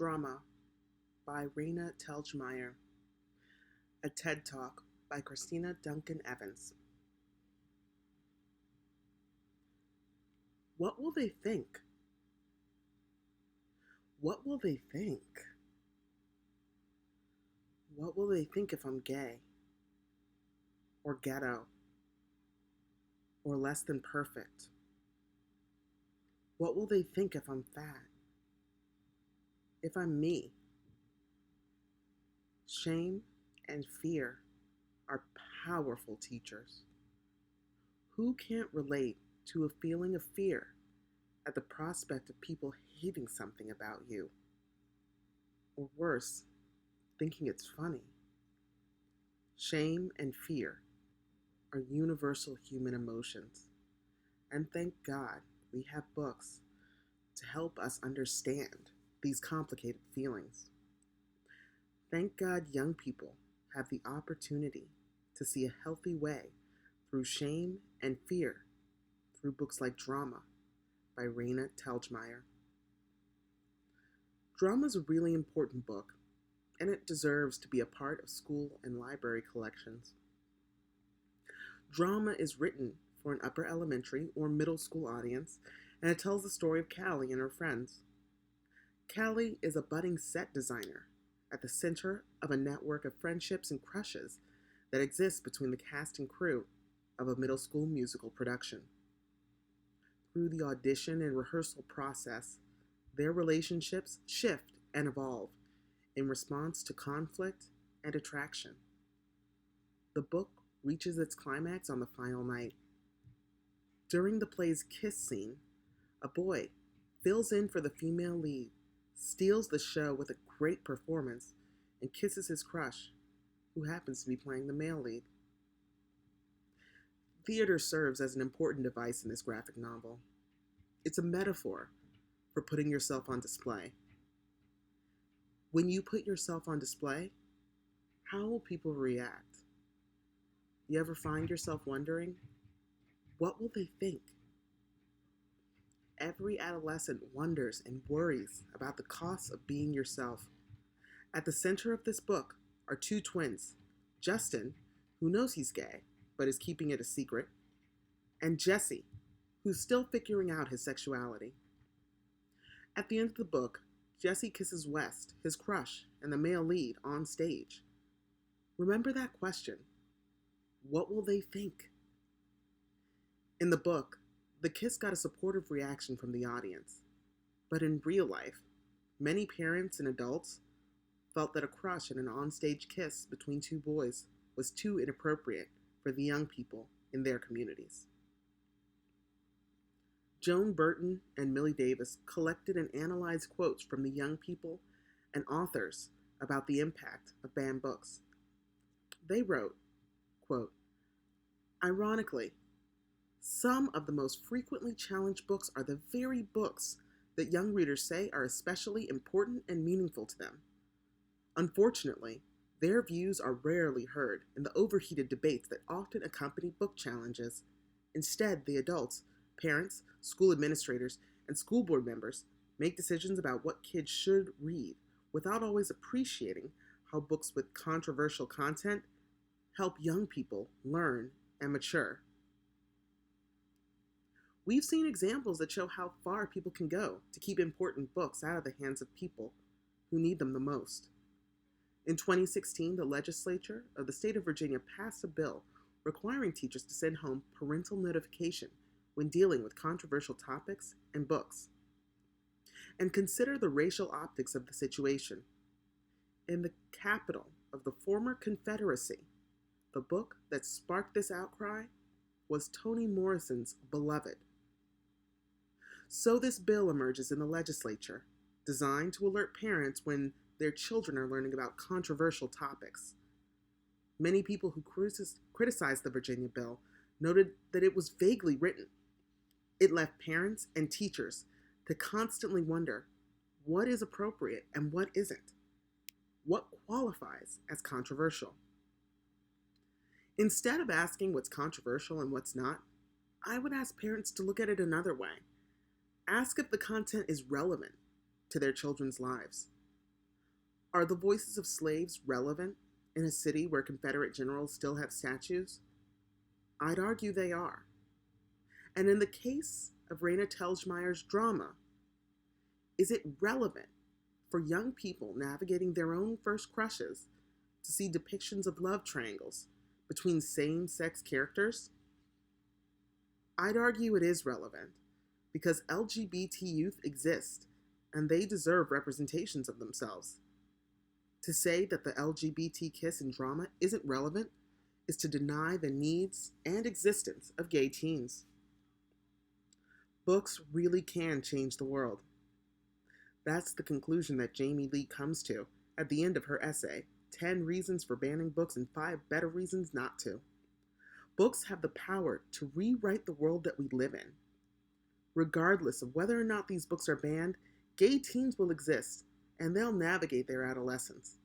Drama by Raina Telgemeier. A TED Talk by Christina Duncan Evans. What will they think? What will they think? What will they think if I'm gay? Or ghetto? Or less than perfect? What will they think if I'm fat? If I'm me? Shame and fear are powerful teachers. Who can't relate to a feeling of fear at the prospect of people hating something about you? Or worse, thinking it's funny. Shame and fear are universal human emotions, and thank God we have books to help us understand these complicated feelings. Thank God young people have the opportunity to see a healthy way through shame and fear through books like Drama by Raina Telgemeier. Drama is a really important book, and it deserves to be a part of school and library collections. Drama is written for an upper elementary or middle school audience, and it tells the story of Callie and her friends. Callie is a budding set designer at the center of a network of friendships and crushes that exists between the cast and crew of a middle school musical production. Through the audition and rehearsal process, their relationships shift and evolve in response to conflict and attraction. The book reaches its climax on the final night. During the play's kiss scene, a boy fills in for the female lead, steals the show with a great performance, and kisses his crush, who happens to be playing the male lead. Theater serves as an important device in this graphic novel. It's a metaphor for putting yourself on display. When you put yourself on display, how will people react? You ever find yourself wondering, what will they think? Every adolescent wonders and worries about the costs of being yourself. At the center of this book are two twins, Justin, who knows he's gay, but is keeping it a secret, and Jesse, who's still figuring out his sexuality. At the end of the book, Jesse kisses West, his crush, and the male lead on stage. Remember that question. What will they think? In the book, the kiss got a supportive reaction from the audience. But in real life, many parents and adults felt that a crush and an onstage kiss between two boys was too inappropriate for the young people in their communities. Joan Burton and Millie Davis collected and analyzed quotes from the young people and authors about the impact of banned books. They wrote, quote, "Ironically, some of the most frequently challenged books are the very books that young readers say are especially important and meaningful to them. Unfortunately, their views are rarely heard in the overheated debates that often accompany book challenges. Instead, the adults, parents, school administrators, and school board members make decisions about what kids should read without always appreciating how books with controversial content help young people learn and mature." We've seen examples that show how far people can go to keep important books out of the hands of people who need them the most. In 2016, the legislature of the state of Virginia passed a bill requiring teachers to send home parental notification when dealing with controversial topics and books. And consider the racial optics of the situation. In the capital of the former Confederacy, the book that sparked this outcry was Toni Morrison's Beloved. So this bill emerges in the legislature, designed to alert parents when their children are learning about controversial topics. Many people who criticized the Virginia bill noted that it was vaguely written. It left parents and teachers to constantly wonder what is appropriate and what isn't. What qualifies as controversial? Instead of asking what's controversial and what's not, I would ask parents to look at it another way. Ask if the content is relevant to their children's lives. Are the voices of slaves relevant in a city where Confederate generals still have statues? I'd argue they are. And in the case of Raina Telgemeier's drama, is it relevant for young people navigating their own first crushes to see depictions of love triangles between same sex characters? I'd argue it is relevant because LGBT youth exist and they deserve representations of themselves. To say that the LGBT kiss in drama isn't relevant is to deny the needs and existence of gay teens. Books really can change the world. That's the conclusion that Jamie Lee comes to at the end of her essay, 10 Reasons for Banning Books and 5 Better Reasons Not to. Books have the power to rewrite the world that we live in. Regardless of whether or not these books are banned, gay teens will exist, and they'll navigate their adolescence.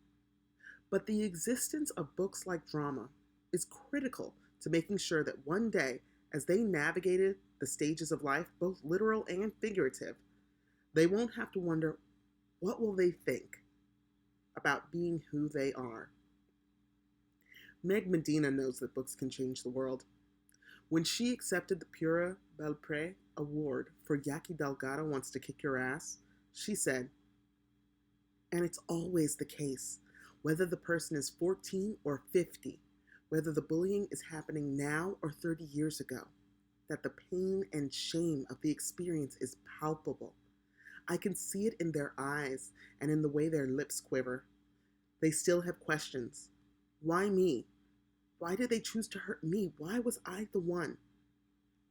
But the existence of books like drama is critical to making sure that one day, as they navigated the stages of life, both literal and figurative, they won't have to wonder, what will they think about being who they are? Meg Medina knows that books can change the world. When she accepted the Pura Belpré Award for Yaki Delgado Wants to Kick Your Ass, she said, and it's always the case, whether the person is 14 or 50, whether the bullying is happening now or 30 years ago, that the pain and shame of the experience is palpable. I can see it in their eyes and in the way their lips quiver. They still have questions. Why me? Why did they choose to hurt me? Why was I the one?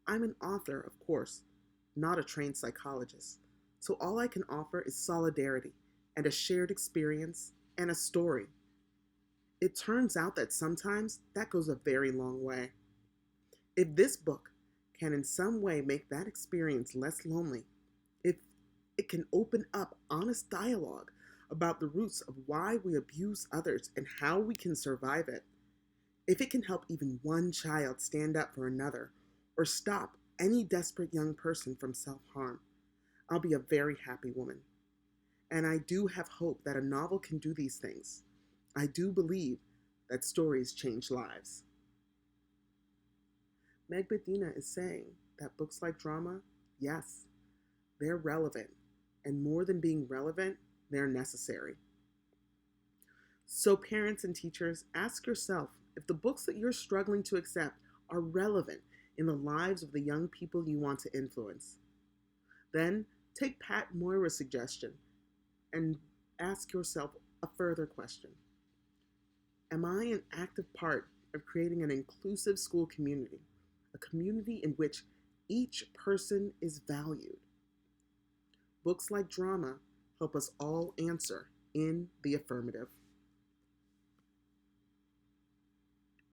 I'm an author, of course, not a trained psychologist. So all I can offer is solidarity and a shared experience and a story. It turns out that sometimes that goes a very long way. If this book can in some way make that experience less lonely, if it can open up honest dialogue about the roots of why we abuse others and how we can survive it, if it can help even one child stand up for another or stop any desperate young person from self-harm, I'll be a very happy woman. And I do have hope that a novel can do these things. I do believe that stories change lives. Meg Medina is saying that books like drama, yes, they're relevant. And more than being relevant, they're necessary. So parents and teachers, ask yourself if the books that you're struggling to accept are relevant in the lives of the young people you want to influence. Then take Pat Moira's suggestion and ask yourself a further question. Am I an active part of creating an inclusive school community, a community in which each person is valued? Books like drama help us all answer in the affirmative.